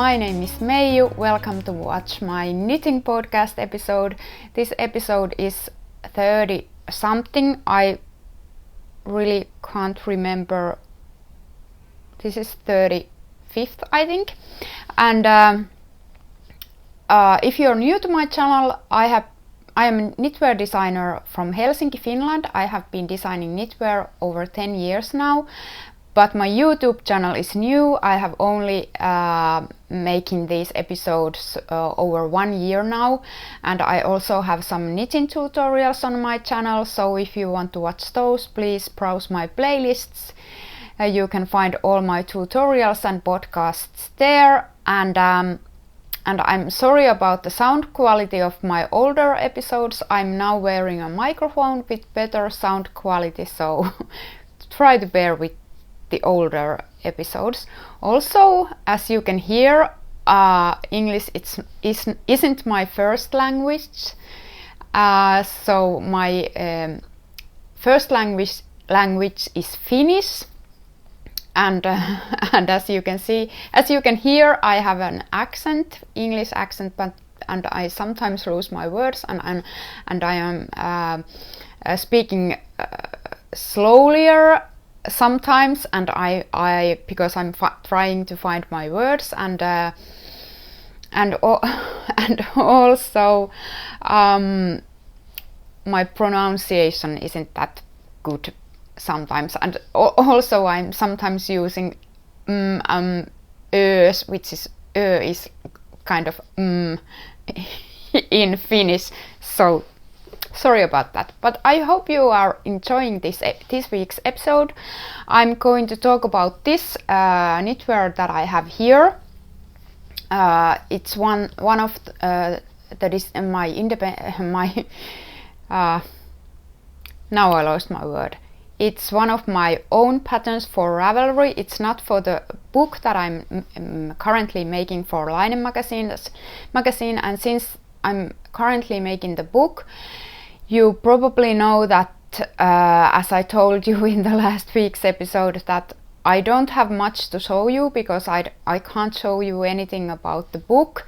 my name is Meiju. Welcome to watch my knitting podcast episode. This episode is 30 something. I really can't remember. This is 35th, I think. And if you're new to my channel, I am a knitwear designer from Helsinki, Finland. I have been designing knitwear over 10 years now. But my YouTube channel is new. I have only making these episodes over 1 year now, and I also have some knitting tutorials on my channel. So if you want to watch those, please browse my playlists. You can find all my tutorials and podcasts there. And I'm sorry about the sound quality of my older episodes. I'm now wearing a microphone with better sound quality, so try to bear with the older episodes. Also, as you can hear, English isn't my first language. So my first language is Finnish, and as you can hear, I have an accent, English accent, and I sometimes lose my words, and I am speaking slowlier sometimes, and I because I'm trying to find my words, and also my pronunciation isn't that good sometimes, and also I'm sometimes using ös, which is is kind of in Finnish, so sorry about that. But I hope you are enjoying this week's episode. I'm going to talk about this knitwear that I have here. It's one of that is my now I lost my word. It's one of my own patterns for Ravelry. It's not for the book that I'm currently making for Linen magazine, and since I'm currently making the book, you probably know that, as I told you in the last week's episode, that I don't have much to show you because I can't show you anything about the book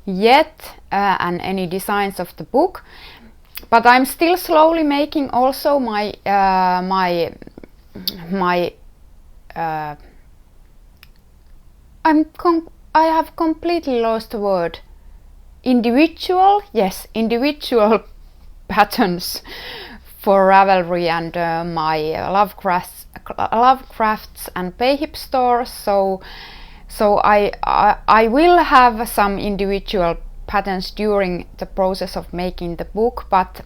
yet, and any designs of the book. But I'm still slowly making also my I have completely lost the word. Individual patterns for Ravelry and my Lovecrafts and Payhip store. So I will have some individual patterns during the process of making the book, but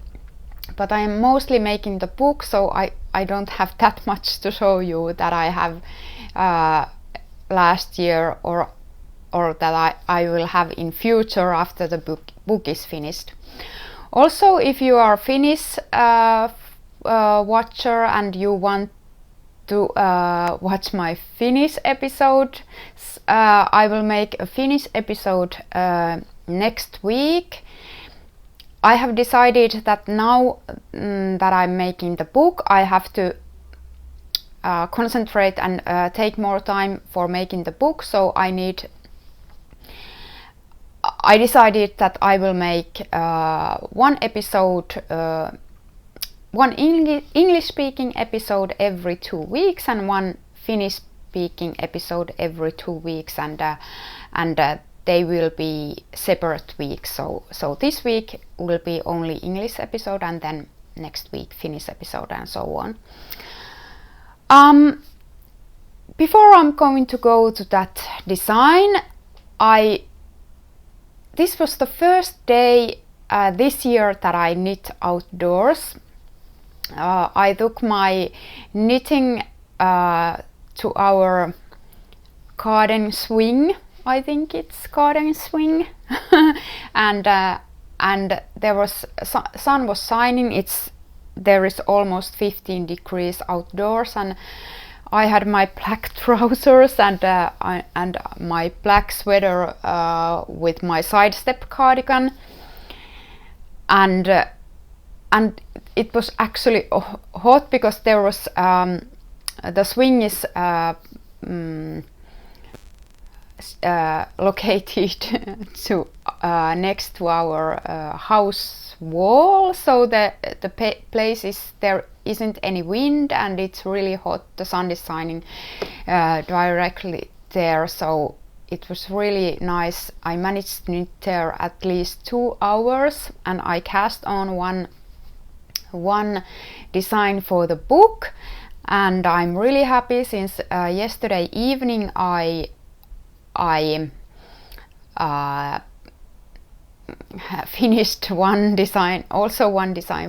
I am mostly making the book, so I don't have that much to show you that I have last year or that I will have in future after the book is finished. Also, if you are a Finnish watcher and you want to watch my Finnish episode, I will make a Finnish episode next week. I have decided that now that I'm making the book, I have to concentrate and take more time for making the book, so I decided that I will make one episode, one English-speaking episode every 2 weeks, and one Finnish-speaking episode every 2 weeks, and they will be separate weeks. So this week will be only English episode, and then next week Finnish episode, and so on. Before I'm going to go to that design, this was the first day this year that I knit outdoors. I took my knitting to our garden swing. I think it's garden swing, and there was sun was shining. There is almost 15 degrees outdoors, and I had my black trousers and my black sweater with my sidestep cardigan, and it was actually hot because there was the swing is located to next to our house wall, so the place is there isn't any wind and it's really hot. The sun is shining directly there, so it was really nice. I managed to knit there at least 2 hours, and I cast on one design for the book, and I'm really happy since yesterday evening I finished one design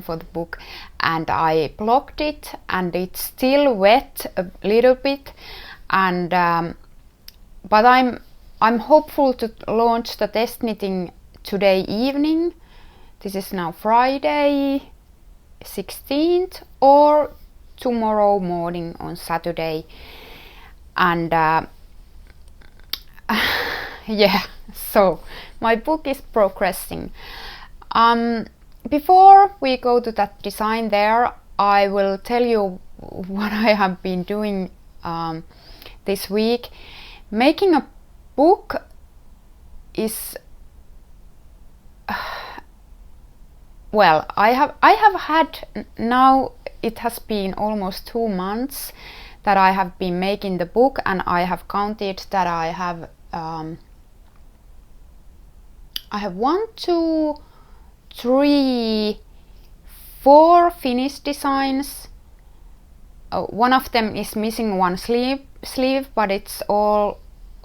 for the book, and I blocked it, and it's still wet a little bit, and but I'm hopeful to launch the test knitting today evening. This is now Friday 16th, or tomorrow morning on Saturday, and yeah, so my book is progressing. Before we go to that design there, I will tell you what I have been doing this week. Making a book is well, I have had, now it has been almost 2 months that I have been making the book, and I have counted that I have 1, 2, 3, 4 finished designs. One of them is missing one sleeve, but it's all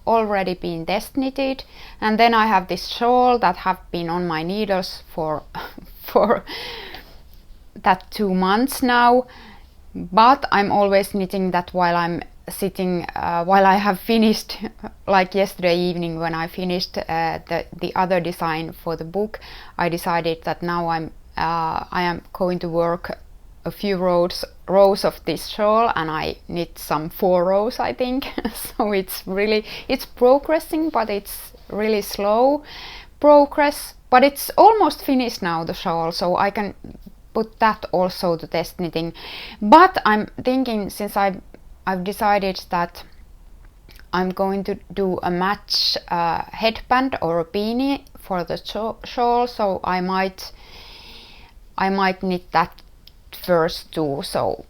already been test knitted, and then I have this shawl that have been on my needles for that 2 months now, but I'm always knitting that while I'm sitting, while I have finished, like yesterday evening when I finished the other design for the book. I decided that now I am going to work a few rows of this shawl, and I knit some 4 rows, I think. So it's progressing, but it's really slow progress, but it's almost finished now, the shawl, so I can put that also to test knitting. But I'm thinking, since I've decided that I'm going to do a match headband or a beanie for the shawl, so I might knit that first too, so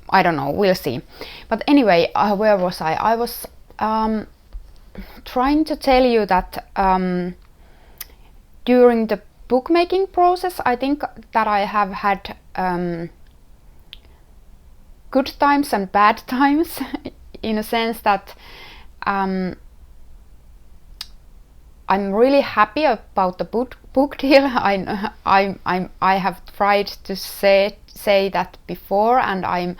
I don't know, we'll see. But anyway, where was I? I was trying to tell you that during the bookmaking process, I think that I have had good times and bad times in a sense that I'm really happy about the book deal. I have tried to say that before, and I'm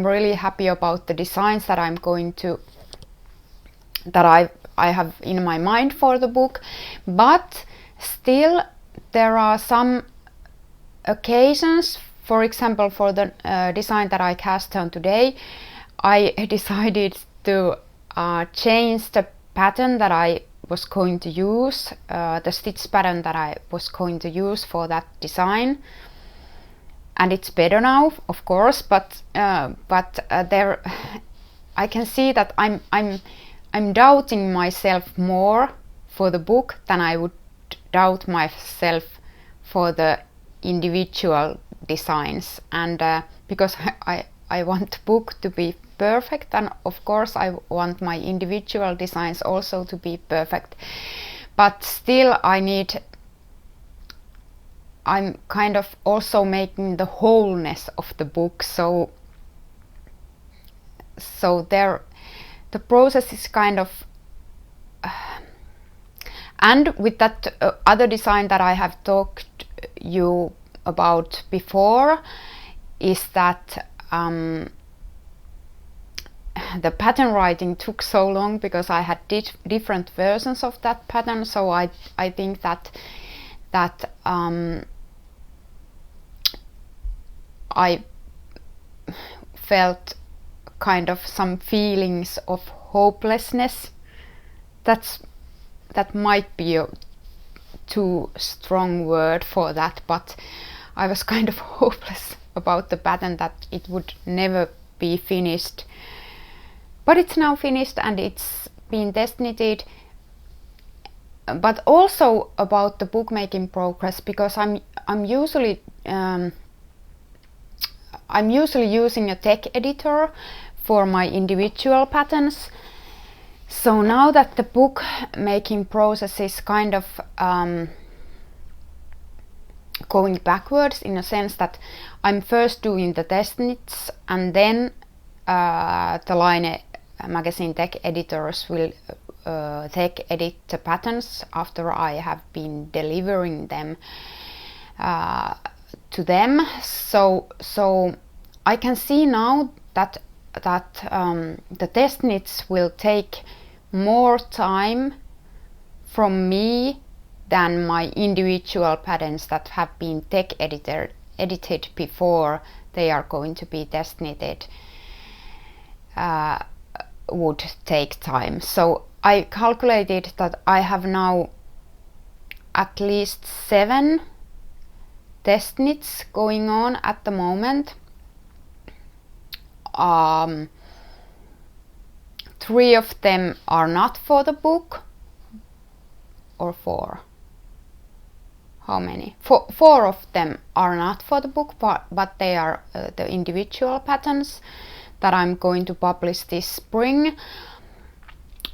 really happy about the designs that I have in my mind for the book. But still, there are some occasions. For example, for the design that I cast on today, I decided to change the pattern that I was going to use, the stitch pattern that I was going to use for that design, and it's better now, of course. But there, I can see that I'm doubting myself more for the book than I would doubt myself for the individual designs, and because I want the book to be perfect, and of course I want my individual designs also to be perfect, but still I'm kind of also making the wholeness of the book, so there the process is kind of and with that other design that I have talked you about before, is that the pattern writing took so long because I had different versions of that pattern, so I think that I felt kind of some feelings of hopelessness. That might be a too strong word for that, but I was kind of hopeless about the pattern, that it would never be finished. But it's now finished, and it's been test knitted, but also about the bookmaking progress, because I'm usually using a text editor for my individual patterns. So now that the bookmaking process is kind of going backwards, in a sense that I'm first doing the test knits, and then the Line magazine tech editors will tech edit the patterns after I have been delivering them to them. So I can see now that the test knits will take more time from me than my individual patterns that have been tech edited before they are going to be test knitted would take time. So I calculated that I have now at least 7 test knits going on at the moment. 3 of them are not for the book, or 4. How many? 4 of them are not for the book, but they are the individual patterns that I'm going to publish this spring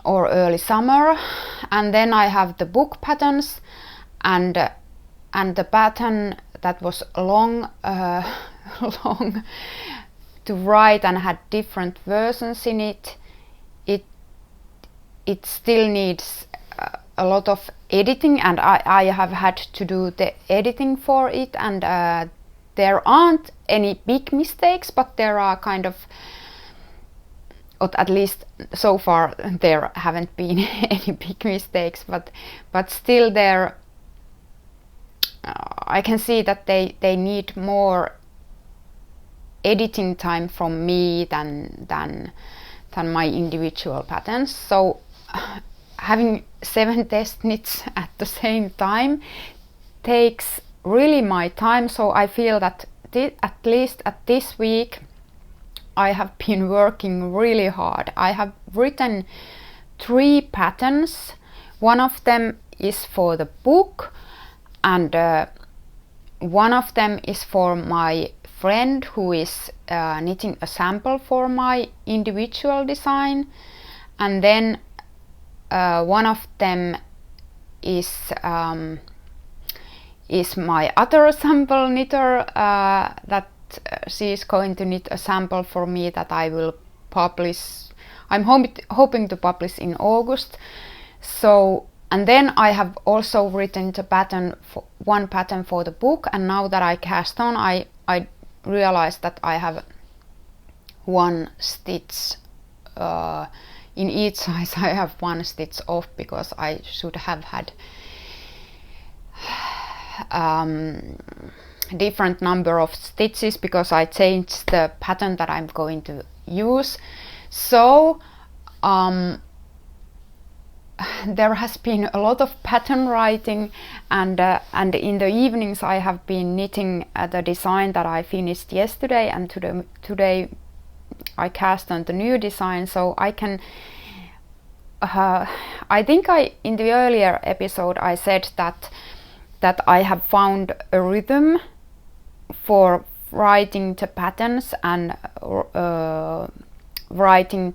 or early summer. And then I have the book patterns and the pattern that was long to write and had different versions in it. It still needs a lot of editing, and I have had to do the editing for it, and there aren't any big mistakes, but there are kind of, or at least so far there haven't been any big mistakes, but still there I can see that they need more editing time from me than my individual patterns. So having 7 test knits at the same time takes really my time, so I feel that at least at this week I have been working really hard. I have written 3 patterns. One of them is for the book, and one of them is for my friend who is knitting a sample for my individual design, and then one of them is my other sample knitter that she is going to knit a sample for me that I will publish. I'm hoping to publish in August. So, and then I have also written the pattern one pattern for the book, and now that I cast on, I realized that I have 1 stitch in each size. I have 1 stitch off because I should have had different number of stitches because I changed the pattern that I'm going to use. So there has been a lot of pattern writing, and in the evenings I have been knitting the design that I finished yesterday, and today I cast on the new design. So I can I think in the earlier episode I said that I have found a rhythm for writing the patterns and writing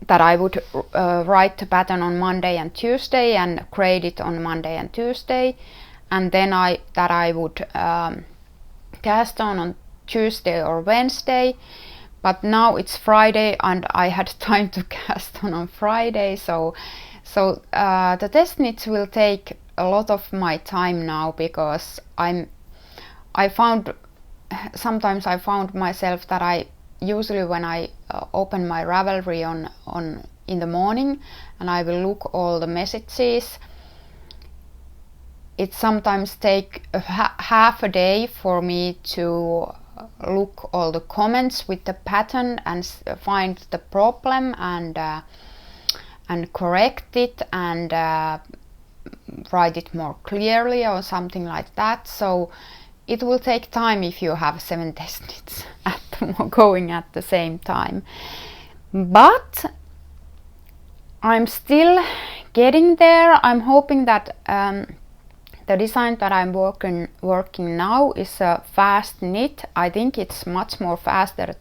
that I would write the pattern on Monday and Tuesday and create it on Monday and Tuesday, and then I would cast on Tuesday or Wednesday. But now it's Friday and I had time to cast on Friday, so the test knits will take a lot of my time now, because sometimes I found myself that I usually, when I open my Ravelry on in the morning and I will look all the messages, it sometimes take half a day for me to look all the comments with the pattern and find the problem and correct it and write it more clearly or something like that. So it will take time if you have 7 test knits going at the same time. But I'm still getting there. I'm hoping that the design that I'm working now is a fast knit. I think it's much more faster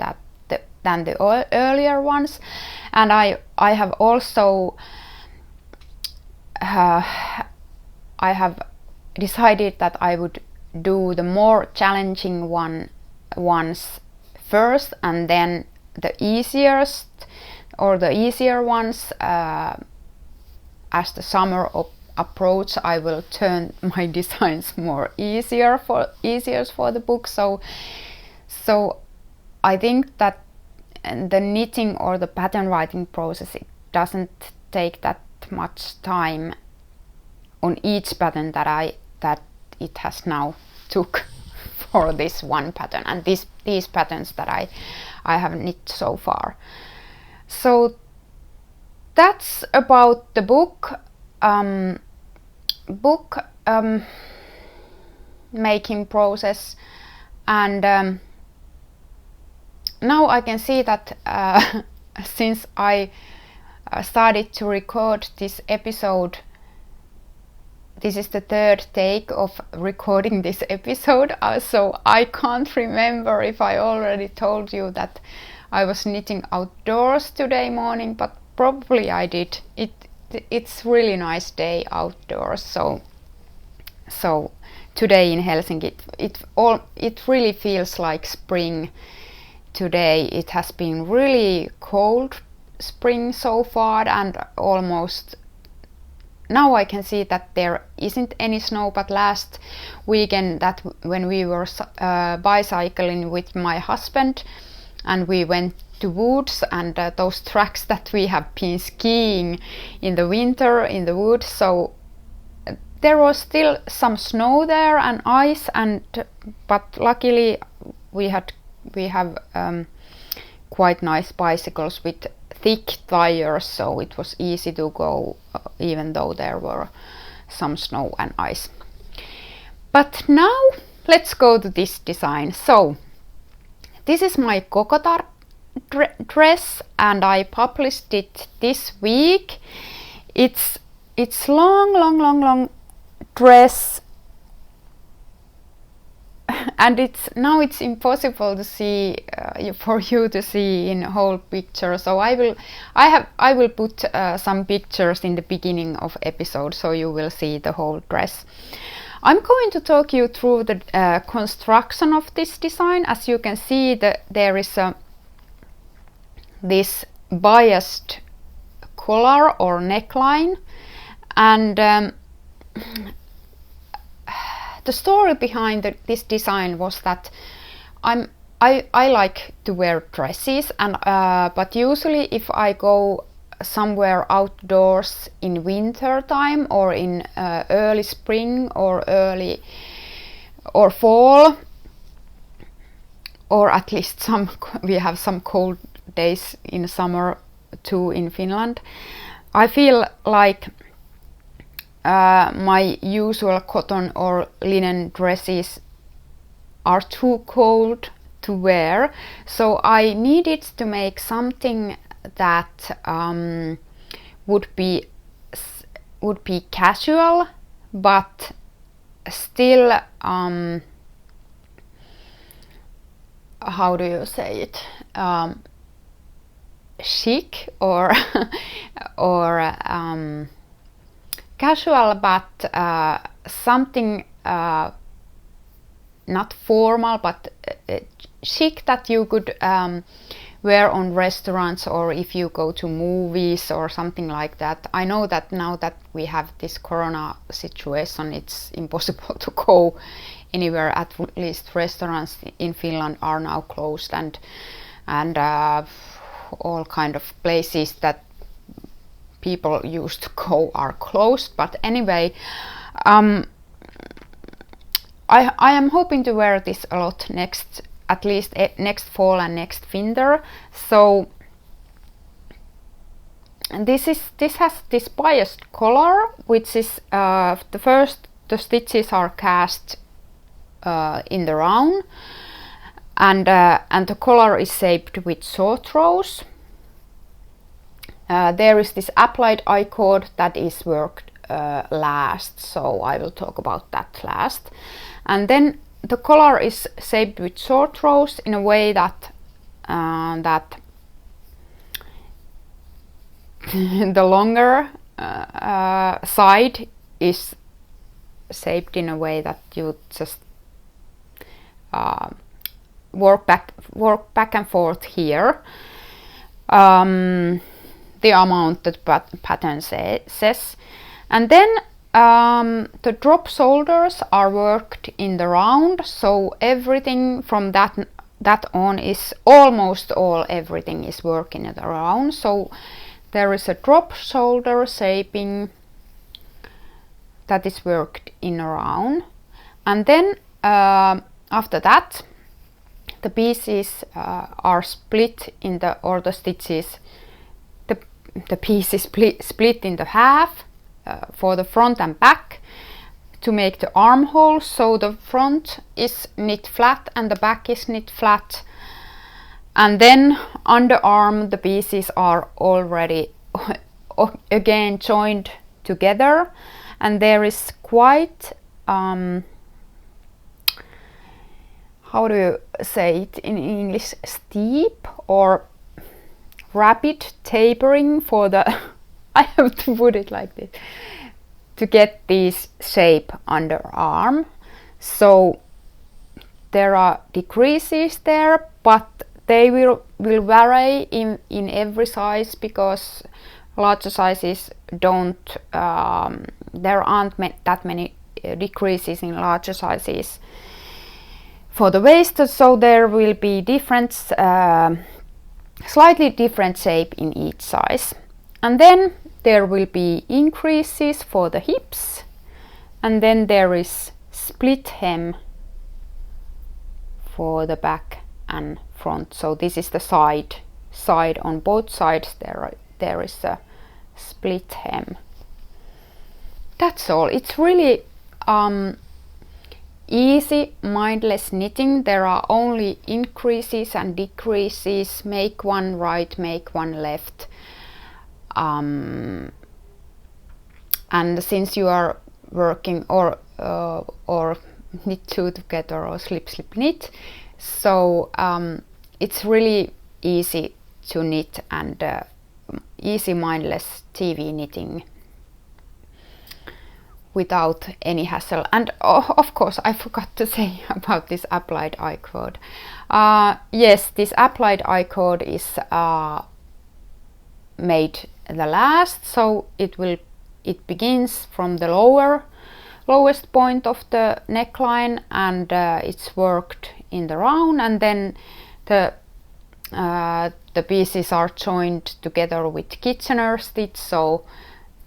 than the earlier ones, and I have also I have decided that I would do the more challenging ones first, and then the easiest or the easier ones as the summer approach. I will turn my designs more easier for the book. So I think that the knitting or the pattern writing process, it doesn't take that much time on each pattern that it has now took for this one pattern and these patterns that I have knit so far. So that's about the book making process, and now I can see that since I started to record this episode, this is the third take of recording this episode, so I can't remember if I already told you that I was knitting outdoors today morning, but probably I did. It's really nice day outdoors, so today in Helsinki it really feels like spring today. It has been really cold spring so far, and almost now I can see that there isn't any snow, but last weekend, that when we were bicycling with my husband and we went to woods, and those tracks that we have been skiing in the winter in the woods, so there was still some snow there and ice, but luckily we have quite nice bicycles with thick tires, so it was easy to go even though there were some snow and ice. But now let's go to this design. So this is my Kokotar dress, and I published it this week. It's long dress, and it's impossible to see for you to see in whole picture. So I will put some pictures in the beginning of episode, so you will see the whole dress. I'm going to talk you through the construction of this design. As you can see, there is this biased collar or neckline, and the story behind this design was that I like to wear dresses, and but usually if I go somewhere outdoors in winter time or in early spring or fall, or at least we have some cold days in summer too in Finland, I feel like my usual cotton or linen dresses are too cold to wear, so I needed to make something that would be casual but still how do you say it, chic or casual, but something not formal but chic, that you could wear on restaurants or if you go to movies or something like that. I know that now that we have this corona situation, it's impossible to go anywhere. At least restaurants in Finland are now closed, and all kind of places that people used to go are closed. But anyway, I am hoping to wear this a lot at least next fall and next winter. So this has this biased collar, which is the stitches are cast in the round, and the collar is shaped with short rows. there is this applied I-cord that is worked last, so I will talk about that last. And then the collar is shaped with short rows in a way that the longer side is shaped in a way that you just work back and forth here. The amount that pattern says, and then the drop shoulders are worked in the round, so everything from that on is almost everything is working in the round. So there is a drop shoulder shaping that is worked in a round, and then after that the pieces are split in the, or the stitches, the piece is split into half for the front and back to make the armhole. So the front is knit flat and the back is knit flat, and then underarm the pieces are already again joined together, and there is quite how do you say it in English, steep or rapid tapering for the I have to put it like this to get this shape underarm. So there are decreases there, but they will vary in every size, because larger sizes don't there aren't that many decreases in larger sizes for the waist, so there will be different slightly different shape in each size. And then there will be increases for the hips, and then there is split hem for the back and front. So this is the side on both sides there is a split hem. That's all. It's really easy, mindless knitting. There are only increases and decreases. Make one right, make one left. And since you are working or knit two together or slip knit, so it's really easy to knit and easy mindless TV knitting without any hassle. And of course I forgot to say about this applied I-cord. Yes, this applied I-cord is made the last, so it begins from the lowest point of the neckline, and it's worked in the round, and then the pieces are joined together with Kitchener stitch, so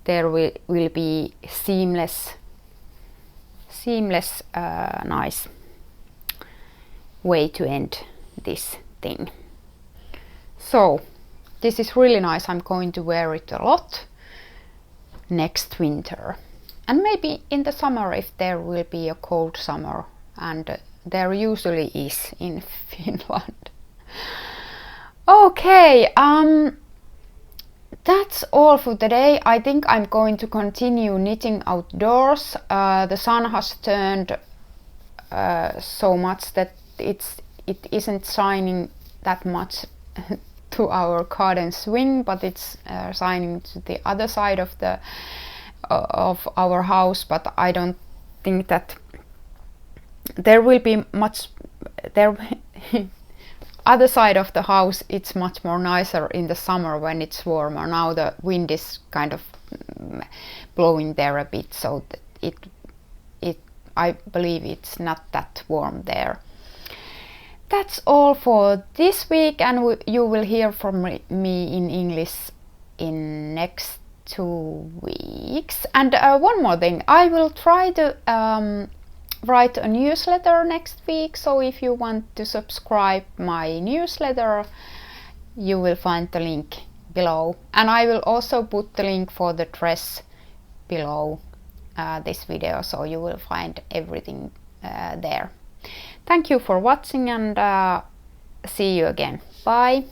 there will be seamless nice way to end this thing. So this is really nice. I'm going to wear it a lot next winter, and maybe in the summer if there will be a cold summer, and there usually is in Finland. Okay, that's all for today. I think I'm going to continue knitting outdoors. The sun has turned so much that it isn't shining that much to our garden swing, but it's shining to the other side of our house. But I don't think that there will be much there. Other side of the house, it's much more nicer in the summer when it's warmer. Now the wind is kind of blowing there a bit, so I believe it's not that warm there. That's all for this week, and you will hear from me in English in next 2 weeks. And one more thing, I will try to write a newsletter next week, so if you want to subscribe my newsletter, you will find the link below, and I will also put the link for the dress below this video, so you will find everything there. Thank you for watching, and see you again. Bye.